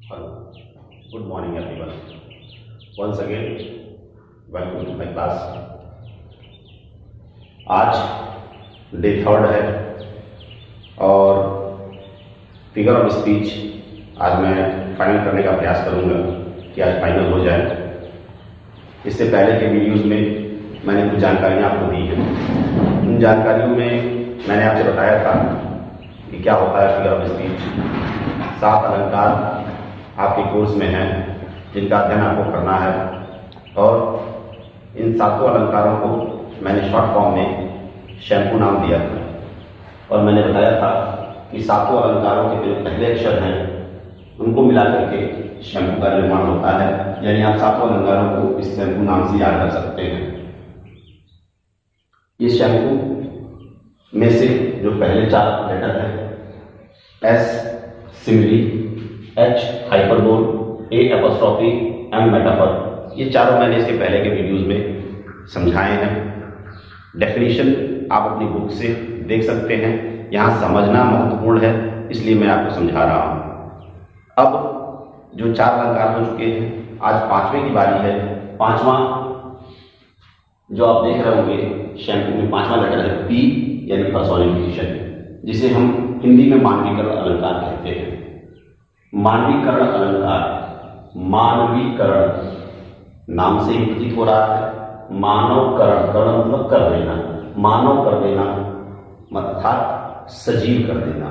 Hello. Good morning, everyone. Once again, welcome to my class. आज day 3 है और figure of speech आज मैं फाइनल करने का प्रयास करूंगा कि आज फाइनल हो जाए। इससे पहले के वीडियोस में मैंने कुछ जानकारियाँ आपको दी हैं। उन जानकारियों में मैंने आपसे बताया था कि क्या होता है फिगर ऑफ स्पीच। 7 अलंकार आपके कोर्स में हैं जिनका अध्ययन आपको करना है और इन 7 अलंकारों को मैंने शॉर्ट फॉर्म में शैम्पू नाम दिया था और मैंने बताया था कि 7 अलंकारों के जो पहले अक्षर हैं उनको मिला करके शैम्पू का निर्माण होता है। यानी आप 7 अलंकारों को इस शैम्पू नाम से याद कर सकते हैं। इस शैम्पू में से जो पहले 4 लेटर हैं एस सिमिली, एच हाइपरबोल, ए एपोस्ट्रोफी, एम मेटाफर, ये चारों मैंने इसके पहले के वीडियोस में समझाए हैं। डेफिनेशन आप अपनी बुक से देख सकते हैं। यहाँ समझना महत्वपूर्ण है इसलिए मैं आपको समझा रहा हूँ। अब जो 4 अलंकार हो चुके हैं, आज 5वें की बारी है। 5वां जो आप देख रहे होंगे शैम्पू में 5वां लेटर है पी यानी पर्सोनिफिकेशन, जिसे हम हिंदी में मानवीकरण अलंकार कहते हैं। मानवीकरण अलंकार, मानवीकरण नाम से ही प्रतीत हो रहा है। मानवकरण, करण मतलब कर देना, मानव कर देना अर्थात सजीव कर देना।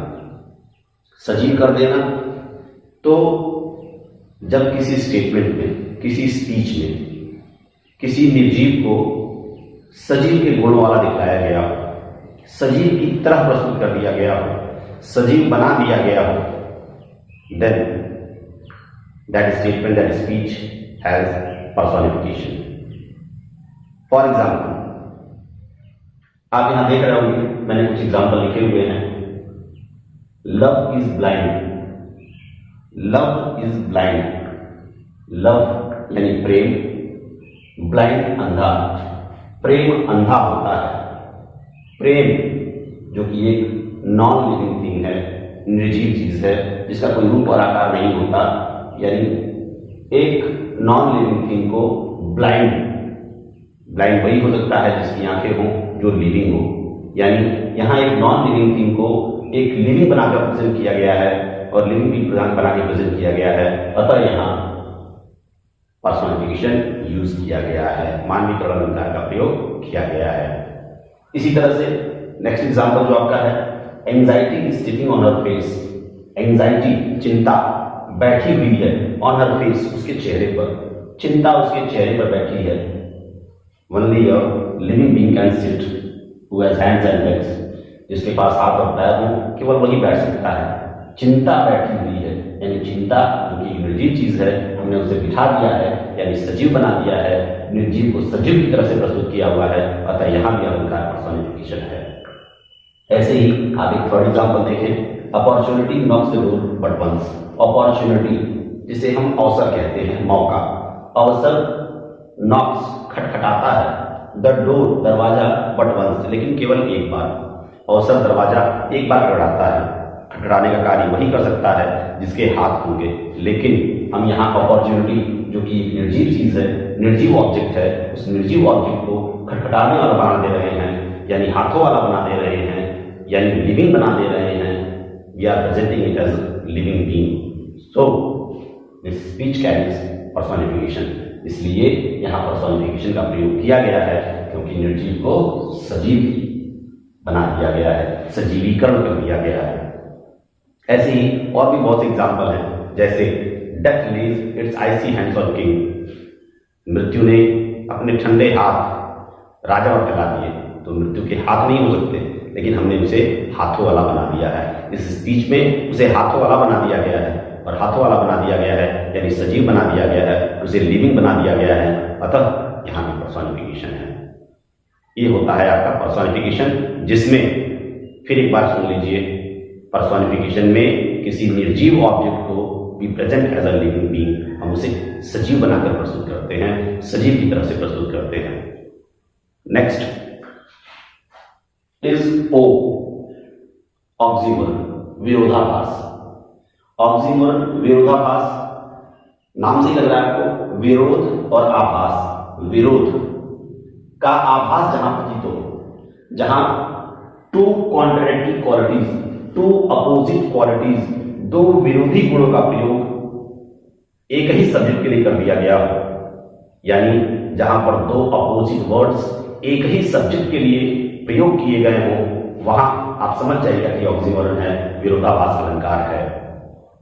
सजीव कर देना तो जब किसी स्टेटमेंट में, किसी स्पीच में किसी निर्जीव को सजीव के गुणों वाला दिखाया गया हो, सजीव की तरह प्रस्तुत कर दिया गया हो, सजीव बना दिया गया हो, then that statement, that speech has personification. For example, आप यहां देख रहे होंगे मैंने कुछ एग्जाम्पल लिखे हुए हैं। Love is blind, love is blind, love यानी प्रेम, ब्लाइंड अंधा, प्रेम अंधा होता है। प्रेम जो कि एक नॉन लिविंग थिंग है, निर्जीव चीज है जिसका कोई रूप और आकार नहीं होता, यानी एक नॉन लिविंग थिंग को ब्लाइंड वही हो सकता है जिसकी आंखें हों जो लिविंग हो। यानी यहाँ एक नॉन लिविंग थिंग को एक लिविंग बनाकर प्रेजेंट किया गया है और लिविंग भी बना के प्रेजेंट किया गया है। अतः यहाँ पर्सोनिफिकेशन यूज किया गया है, मानवीकरण अलंकार का प्रयोग किया गया है। इसी तरह से नेक्स्ट एग्जाम्पल जो आपका है, anxiety is sitting on her face. Anxiety चिंता बैठी हुई है, ऑन हर फेस उसके चेहरे पर, चिंता उसके चेहरे पर बैठी है। Only a living being can sit who has hands and legs, जिसके पास हाथ और पैर हो केवल वही बैठ सकता है। चिंता बैठी हुई है, यानी चिंता जो कि निर्जीव चीज है हमने उसे बिठा दिया है यानी सजीव बना दिया है, निर्जीव को सजीव की तरह से प्रस्तुत किया हुआ है। अतः यहाँ भी अलंकार पर्सोनिफिकेशन है। ऐसे ही आप एक थर्ड एग्जाम्पल देखें, opportunity knocks the door but once. Opportunity जिसे हम अवसर कहते हैं, मौका, अवसर नॉक्स खटखटाता है, द डोर दरवाजा बट वंस लेकिन केवल एक बार। अवसर दरवाजा एक बार खटखटाता है, खटखटाने का कार्य वही कर सकता है जिसके हाथ होंगे, लेकिन हम यहाँ अपॉर्चुनिटी जो कि एक निर्जीव चीज है, निर्जीव ऑब्जेक्ट है, उस निर्जीव ऑब्जेक्ट को खटखटाने वाला बना दे रहे हैं, यानी हाथों वाला बना दे रहे हैं, यानी लिविंग बना दे रहे हैं। We are presenting it as living being. So this speech carries personification, इसलिए यहाँ पर्सोनिफिकेशन का प्रयोग किया गया है क्योंकि निर्जीव को सजीव बना दिया गया है, सजीवीकरण कर दिया गया है। ऐसे ही और भी बहुत से एग्जाम्पल हैं, जैसे death lays its icy hands on king. मृत्यु ने अपने ठंडे हाथ राजा पर फैला दिए, तो मृत्यु के हाथ नहीं हो सकते लेकिन हमने उसे हाथों वाला बना दिया है। इस स्पीच में उसे हाथों वाला बना दिया गया है और हाथों वाला बना दिया गया है यानी सजीव बना दिया गया है, उसे लिविंग बना दिया गया है। अतः यहाँ भी पर्सोनिफिकेशन है। ये होता है आपका पर्सोनिफिकेशन, जिसमें फिर एक बार सुन लीजिए, पर्सोनिफिकेशन में किसी निर्जीव ऑब्जेक्ट को we present as a living being, हम उसे सजीव बनाकर प्रस्तुत करते हैं, सजीव की तरह से प्रस्तुत करते हैं। नेक्स्ट इज ओ, ऑक्सीमोर, विरोधाभास। ऑक्सीमोरन विरोधाभास, नाम से लग रहा है आपको, विरोध और आभास। विरोध का आभास जहां प्रतीत हो, जहां two contradictory qualities, two opposite qualities, दो विरोधी गुणों का प्रयोग एक ही सब्जेक्ट के लिए कर दिया गया हो, यानी जहां पर दो अपोजिट वर्ड्स एक ही सब्जेक्ट के लिए प्रयोग किए गए हो, वहां आप समझ जाइएगा कि ऑक्सीमोरन है, विरोधाभास अलंकार है।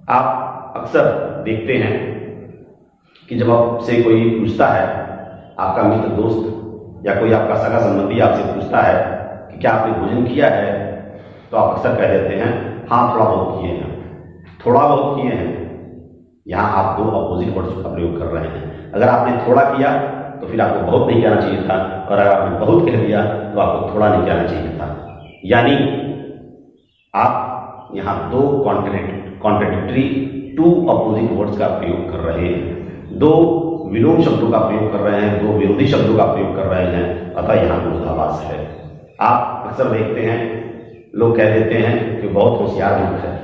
आप अक्सर देखते हैं कि जब आपसे कोई पूछता है, आपका मित्र दोस्त या कोई आपका सगा संबंधी आपसे पूछता है कि क्या आपने भोजन किया है, तो आप अक्सर कह देते हैं हाँ थोड़ा बहुत किए हैं, थोड़ा बहुत किए हैं। यहां आप दो अपोजिट वर्ड्स का प्रयोग कर रहे हैं। अगर आपने थोड़ा किया तो फिर आपको बहुत नहीं कहना चाहिए था, और अगर आपने बहुत कह दिया तो आपको थोड़ा नहीं कहना चाहिए था। यानी आप यहां दो कॉन्ट्राडिक्टरी, टू अपोजिट वर्ड्स का प्रयोग कर रहे हैं, दो विलोम शब्दों का प्रयोग कर रहे हैं, दो विरोधी शब्दों का प्रयोग कर रहे हैं, अतः यहां विरोधाभास है। आप अक्सर देखते हैं लोग कह देते हैं कि बहुत होशियार मूर्ख है,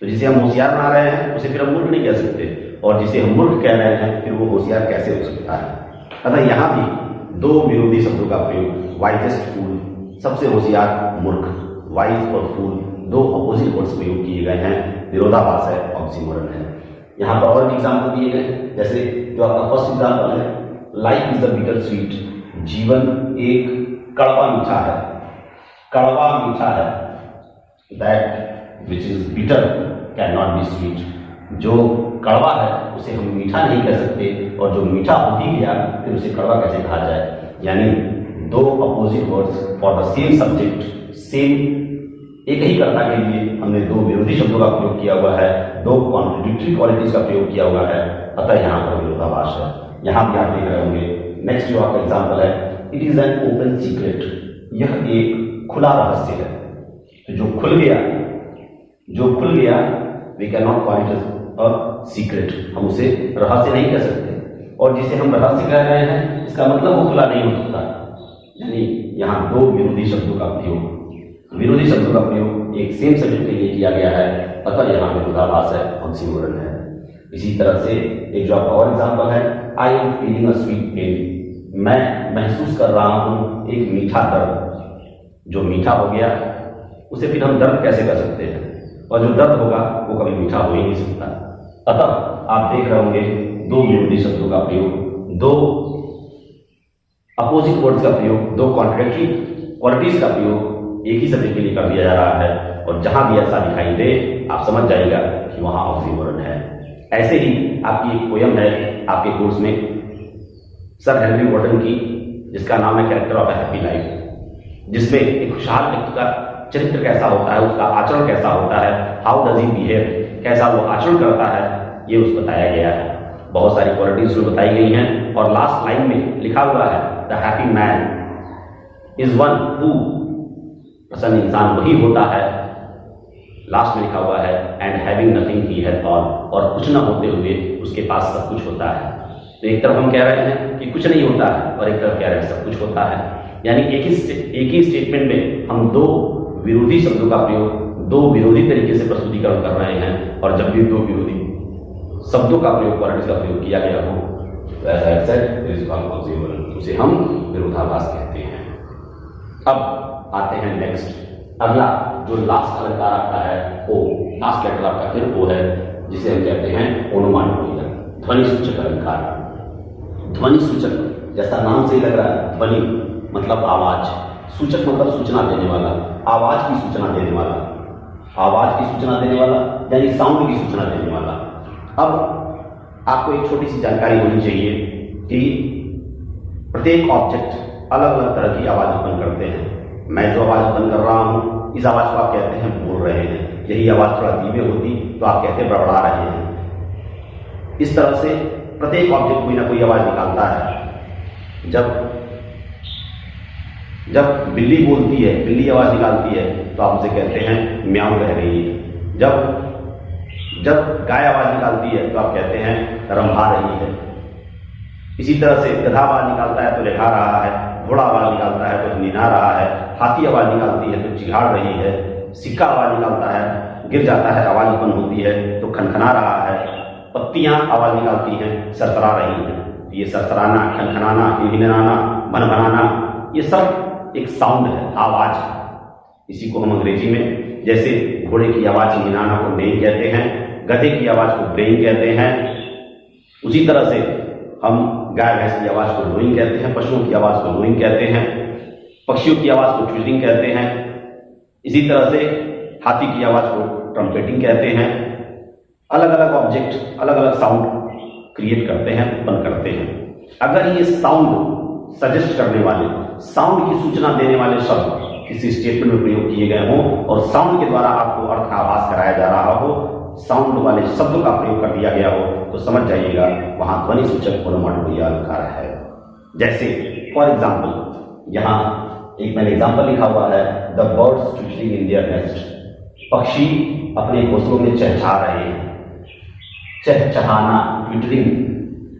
तो जिसे हम होशियार बना रहे हैं उसे फिर हम मूर्ख नहीं कह सकते, और जिसे हम मूर्ख कह रहे हैं फिर वो होशियार कैसे हो सकता है। अतः यहां भी दो विरोधी शब्दों का प्रयोग, वाइजेस्ट फूल, सबसे होशियार मूर्ख, वाइज और फूल, दो अपोजिट वर्ड्स प्रयोग किए गए हैं, विरोधाभास है, ऑक्सीमोरन है। यहाँ पर और एग्जाम्पल दिए गए, जैसे जो आपका फर्स्ट एग्जाम्पल है, life is the bitter sweet, जीवन एक कड़वा मीठा है, कड़वा मीठा है, that which is bitter can not be sweet, जो कड़वा है उसे हम मीठा नहीं कह सकते, और जो मीठा हो ही गया फिर उसे कड़वा कैसे कहा जाए। यानी दो opposite words for the same subject, same एक ही कर्ता के लिए हमने दो विरोधी शब्दों का प्रयोग किया हुआ है, दो कॉन्ट्राडिक्टरी क्वालिटीज का प्रयोग किया हुआ है, अतः यहाँ पर विरोधाभास है। यहाँ भी आप देख रहे होंगे। नेक्स्ट जो आपका एग्जाम्पल है, it is an open secret, यह एक खुला रहस्य है। तो जो खुल गया, we can not call it a secret, हम उसे रहस्य नहीं कह सकते, और जिसे हम रहस्य कह रहे हैं इसका मतलब वो खुला नहीं हो सकता। यानी यहाँ दो विरोधी शब्दों का प्रयोग, विरोधी शब्दों का प्रयोग एक सेम सब्जेक्ट के लिए किया गया है, अतः यहाँ विरोधाभास है, ऑक्सीमोरन है। इसी तरह से एक जो आपका और एग्जाम्पल है, I am feeling a sweet pain, मैं महसूस कर रहा हूं एक मीठा दर्द। जो मीठा हो गया उसे फिर हम दर्द कैसे कर सकते हैं, और जो दर्द होगा वो कभी मीठा हो ही नहीं सकता। अतः आप देख रहे होंगे दो विरोधी शब्दों का प्रयोग, दो अपोजिट वर्ड्स का प्रयोग, दो कॉन्ट्राडिक्टरी क्वालिटीज का प्रयोग एक ही सब्जेक्ट के लिए कर दिया जा रहा है, और जहां भी ऐसा दिखाई दे आप समझ जाइएगा कि वहां ऑक्सीमोरन है। ऐसे ही आपकी एक पोयम है आपके कोर्स में सर हेनरी वॉर्टन की, जिसका नाम है character of A happy life, जिसमें एक खुशहाल व्यक्ति का चरित्र कैसा होता है, उसका आचरण कैसा होता है, हाउ डज ही बिहेव, कैसा वो आचरण करता है, ये उस बताया गया है। बहुत सारी क्वालिटीज उसमें बताई गई हैं, और लास्ट लाइन में लिखा हुआ है the happy man is one who, प्रसन्न इंसान वही होता है, लास्ट में लिखा हुआ है and having nothing he had all, और कुछ न होते हुए उसके पास सब कुछ होता है। तो एक तरफ हम कह रहे हैं कि कुछ नहीं होता है, और एक तरफ कह रहे हैं सब कुछ होता है। यानी एक ही स्टेटमेंट में हम दो विरोधी शब्दों का प्रयोग, दो विरोधी तरीके से प्रस्तुतिकरण कर रहे हैं, और जब भी दो विरोधी शब्दों का प्रयोग, क्वालिटीज का प्रयोग किया गया हो तो ऐसा उसे हम विरोधाभास कहते हैं। अब आते हैं नेक्स्ट, अगला जो लास्ट अलंकार आता है ओ, लास्ट लेटर आपका फिर ओ है, जिसे हम कहते हैं ओनोमाटोपोइया, ध्वनि सूचक अलंकार। ध्वनि सूचक, जैसा नाम से लग रहा है, ध्वनि मतलब आवाज, सूचक मतलब सूचना देने वाला, आवाज की सूचना देने वाला, आवाज की सूचना देने वाला यानी साउंड की सूचना देने वाला। अब आपको एक छोटी सी जानकारी होनी चाहिए कि प्रत्येक ऑब्जेक्ट अलग अलग तरह की आवाज उत्पन्न करते हैं। मैं जो आवाज उत्पन्न कर रहा हूं, इस आवाज को आप कहते हैं बोल रहे हैं। यही आवाज थोड़ा धीमे होती तो आप कहते हैं बड़बड़ा रहे हैं। इस तरह से प्रत्येक ऑब्जेक्ट कोई ना कोई आवाज निकालता है। जब बिल्ली बोलती है, बिल्ली आवाज निकालती है, तो आप उसे कहते हैं म्याऊं कह रही है। जब गाय आवाज निकालती है तो आप कहते हैं रंभा रही है। इसी तरह से गधा आवाज निकालता है तो लेखा रहा है, घोड़ा आवाज निकालता है तो निना रहा है, हाथी आवाज निकालती है तो चिघाड़ रही है, सिक्का आवाज निकालता है गिर जाता है, आवाज उत्पन्न होती है तो खनखना रहा है, पत्तियां आवाज निकालती हैं, सरसरा रही हैं। ये सरसराना, खनखनाना, हिनहिनाना, भनभनाना, ये सब एक साउंड है, आवाज है। इसी को हम अंग्रेजी में जैसे घोड़े की आवाज हिनहिनाना को नेई कहते हैं, गधे की आवाज को ब्रेइंग कहते हैं, उसी तरह से हम गाय भैंस की आवाज को लोइंग कहते हैं, पशुओं की आवाज को लोइंग कहते हैं, पक्षियों की आवाज को ट्विटिंग कहते हैं, इसी तरह से हाथी की आवाज को ट्रम्पेटिंग कहते हैं। अलग अलग ऑब्जेक्ट अलग अलग साउंड क्रिएट करते हैं, उत्पन्न करते हैं। अगर ये साउंड सजेस्ट करने वाले, साउंड की सूचना देने वाले शब्द किसी स्टेटमेंट में प्रयोग किए गए हों और साउंड के द्वारा आपको अर्थ का आभास कराया जा रहा हो, साउंड वाले शब्दों का प्रयोग कर दिया गया हो, तो समझ जाइएगा वहां ध्वनि सूचक ओनोमाटोपोइया अलंकार है। जैसे फॉर एग्जाम्पल, यहाँ एक मैंने एग्जाम्पल लिखा हुआ है, the birds twittering in their nest, पक्षी अपने घोंसलों में चहचहा रहे हैं। चहचहाना, twittering,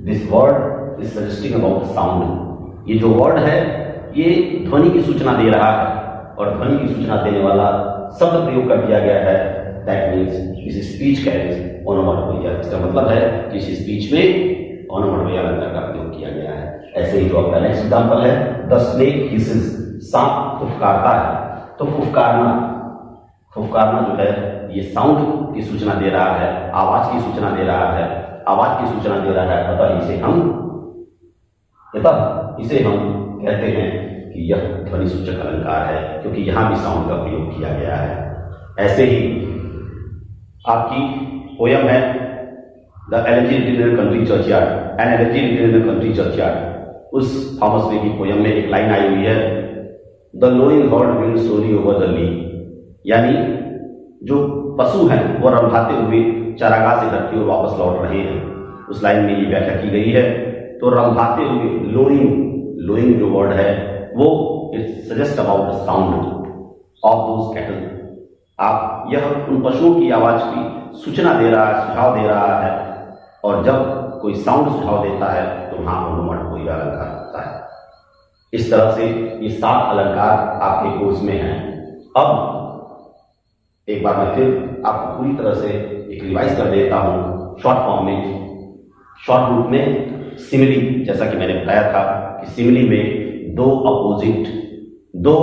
this word is suggesting about sound. ये जो वर्ड है ये ध्वनि की सूचना दे रहा है और ध्वनि की सूचना देने वाला शब्द प्रयोग कर दिया गया है, that means this speech carries onomatopoeia. इसका मतलब है कि इस स्पीच में ओनोमाटोपोइया अलंकार का प्रयोग किया गया है। ऐसे ही जो आपका नेक्स्ट एग्जाम्पल है, द स्नेक हिसेस, सांप फुफकारता है। तो फुफकारना, फुफकारना जो है ये साउंड की सूचना दे रहा है, आवाज की सूचना दे रहा है, आवाज की सूचना दे रहा है, अतः इसे हम कहते हैं कि यह ध्वनि सूचक अलंकार है, क्योंकि यहां भी साउंड का प्रयोग किया गया है। ऐसे ही आपकी पोयम है the elegy written in country churchyard, an elegy written in country churchyard. उस थॉमस वे की पोयम में एक लाइन आई हुई है, the lowing herd wind slowly over the lea, यानी जो पशु हैं वो रंभाते हुए चारागाह से धरती और वापस लौट रहे हैं। उस लाइन में ये व्याख्या की गई है। तो रंभाते हुए, लोइंग, लोइंग जो वर्ड है वो it suggest about the sound of those cattle. आप यह उन पशुओं की आवाज की सूचना दे रहा है, सुझाव दे रहा है, और जब कोई साउंड सुझाव देता है तो वहां ओनोमाटोपोइया अलंकार होता है। इस तरह से ये 7 अलंकार आपके कोर्स में हैं। अब एक बार मैं फिर आपको पूरी तरह से एक रिवाइज कर देता हूं शॉर्ट फॉर्म में, शॉर्ट रूप में। सिमिली, जैसा कि मैंने बताया था कि सिमिली में दो अपोजिट, दो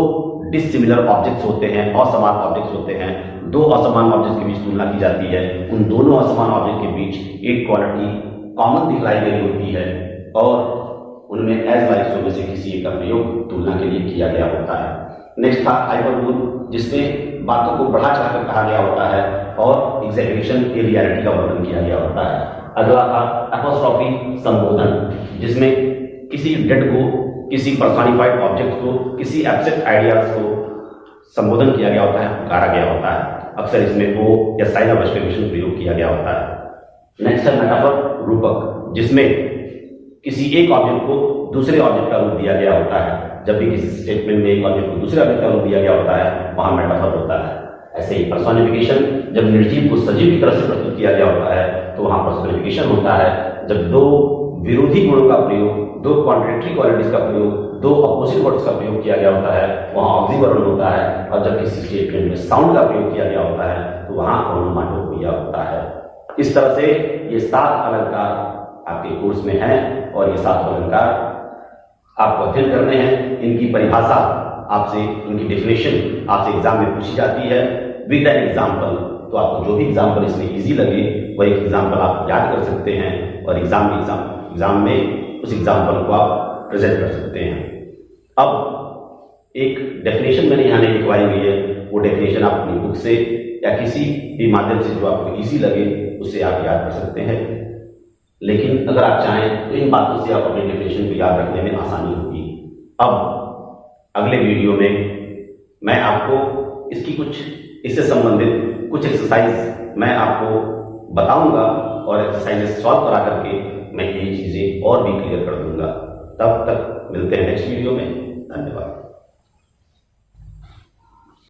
डिसिमिलर ऑब्जेक्ट्स होते हैं, असमान ऑब्जेक्ट्स होते हैं। दो असमान ऑब्जेक्ट्स के बीच तुलना की जाती है। उन दोनों असमान ऑब्जेक्ट के बीच एक क्वालिटी कॉमन दिखलाई गई होती है और उनमें एज लाइक्स में से किसी एक का प्रयोग तुलना के लिए किया गया होता है। नेक्स्ट था हाइपरबोल, जिसमें बातों को बढ़ा चढ़ाकर कहा गया होता है और एग्जैगरेशन की रियलिटी का वर्णन किया गया होता है। अगला था एपोस्ट्रोफी, संबोधन, जिसमें किसी डेड को, किसी पर्सोनिफाइड ऑब्जेक्ट को, किसी एब्स्ट्रैक्ट आइडियाज को संबोधन किया गया होता है, पुकारा गया होता है। अक्सर इसमें ओ या साइन ऑफ एक्सक्लेमेशन प्रयोग किया गया होता है। नेक्स्ट है मेटाफर, रूपक, जिसमें किसी एक ऑब्जेक्ट को दूसरे ऑब्जेक्ट का रूप दिया गया होता है। जब भी किसी स्टेटमेंट में एक ऑब्जेक्ट को दूसरे ऑब्जेक्ट का रूप दिया गया होता है, वहां मेटाफर होता है। ऐसे ही पर्सोनिफिकेशन, जब निर्जीव को सजीव की तरह से प्रस्तुत किया गया होता है तो वहां पर्सोनिफिकेशन होता है। जब दो विरोधी गुणों का प्रयोग, दो कॉन्ट्रेक्टरी क्वालिटीज का प्रयोग, दो अपोजिट वर्ड्स का प्रयोग किया गया होता है, वहां ऑक्सीवर्णन होता है। और जब किसी स्टेटमेंट में साउंड का प्रयोग किया गया होता है तो वहां ओनोमाटोपोइया होता है। इस तरह से ये 7 अलंकार आपके कोर्स में हैं और ये 7 अलंकार आपको अध्ययन करने हैं। इनकी परिभाषा आपसे, इनकी डेफिनेशन आपसे एग्जाम में पूछी जाती है विद एन एग्जाम्पल। तो आपको जो भी एग्जाम्पल इसमें इजी लगे वही एग्जाम्पल आप याद कर सकते हैं और एग्जाम में उस एग्जाम्पल को आप प्रेजेंट कर सकते हैं। अब एक डेफिनेशन मैंने यहाँ नहीं लिखवाई हुई है, वो डेफिनेशन आप अपनी बुक से या किसी भी माध्यम से जो आपको इजी लगे उससे आप याद कर सकते हैं। लेकिन अगर आप चाहें तो इन बातों से आप अपने डेफिनेशन को याद रखने में आसानी होगी। अब अगले वीडियो में मैं आपको इसकी कुछ, इससे संबंधित कुछ एक्सरसाइज मैं आपको बताऊंगा और एक्सरसाइजेस सॉल्व करा करके मैं ये चीजें और भी क्लियर कर दूंगा। तब तक मिलते हैं नेक्स्ट वीडियो में। धन्यवाद।